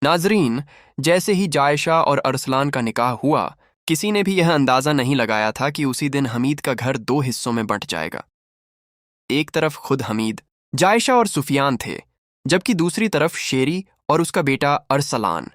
नाजरीन, जैसे ही जायशा और अरसलान का निकाह हुआ, किसी ने भी यह अंदाजा नहीं लगाया था कि उसी दिन हमीद का घर दो हिस्सों में बंट जाएगा। एक तरफ खुद हमीद, जायशा और सुफियान थे, जबकि दूसरी तरफ शेरी और उसका बेटा अरसलान।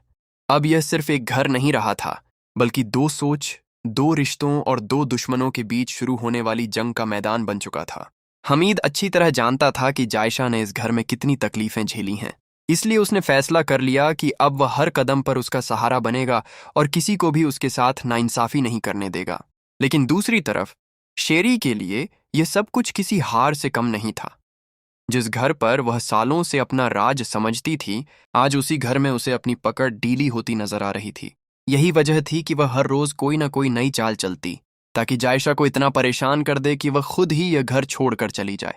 अब यह सिर्फ एक घर नहीं रहा था, बल्कि दो सोच, दो रिश्तों और दो दुश्मनों के बीच शुरू होने वाली जंग का मैदान बन चुका था। हमीद अच्छी तरह जानता था कि जायशा ने इस घर में कितनी तकलीफें झेली हैं, इसलिए उसने फैसला कर लिया कि अब वह हर कदम पर उसका सहारा बनेगा और किसी को भी उसके साथ नाइंसाफी नहीं करने देगा। लेकिन दूसरी तरफ शेरी के लिए यह सब कुछ किसी हार से कम नहीं था। जिस घर पर वह सालों से अपना राज समझती थी, आज उसी घर में उसे अपनी पकड़ ढीली होती नजर आ रही थी। यही वजह थी कि वह हर रोज कोई ना कोई नई चाल चलती, ताकि जायशा को इतना परेशान कर दे कि वह खुद ही यह घर छोड़कर चली जाए।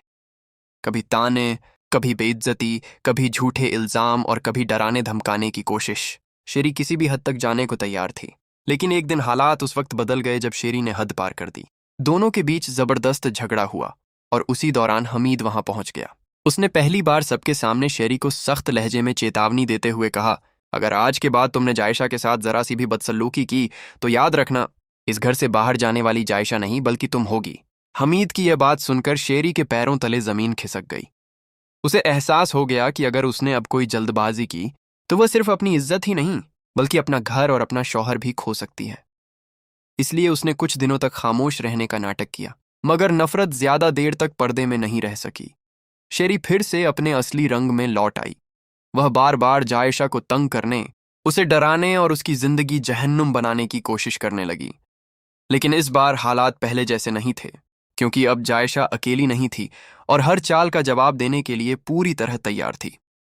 कभी ताने, कभी बेइज्जती, कभी झूठे इल्जाम और कभी डराने धमकाने की कोशिश। शेरी किसी भी हद तक जाने को तैयार थी, लेकिन एक दिन हालात उस वक्त बदल गए जब शेरी ने हद पार कर दी। दोनों के बीच जबरदस्त झगड़ा हुआ और उसी दौरान हमीद वहां पहुंच गया। उसने पहली बार सबके सामने शेरी को सख्त लहजे में चेतावनी देते हुए कहा, अगर आज के बाद तुमने जायशा के साथ जरा सी भी बदसलूकी की तो याद रखना, इस घर से बाहर जाने वाली जायशा नहीं बल्कि तुम होगी। हमीद की यह बात सुनकर शेरी के पैरों तले जमीन खिसक गई। उसे एहसास हो गया कि अगर उसने अब कोई जल्दबाजी की तो वह सिर्फ अपनी इज्जत ही नहीं, बल्कि अपना घर और अपना शौहर भी खो सकती है। इसलिए उसने कुछ दिनों तक खामोश रहने का नाटक किया, मगर नफरत ज्यादा देर तक पर्दे में नहीं रह सकी। शेरी फिर से अपने असली रंग में लौट आई। वह बार बार जायशा को तंग करने, उसे डराने और उसकी जिंदगी जहन्नुम बनाने की कोशिश करने लगी। लेकिन इस बार हालात पहले जैसे नहीं थे, क्योंकि अब जायशा अकेली नहीं थी और हर चाल का जवाब देने के लिए पूरी तरह तैयार थी।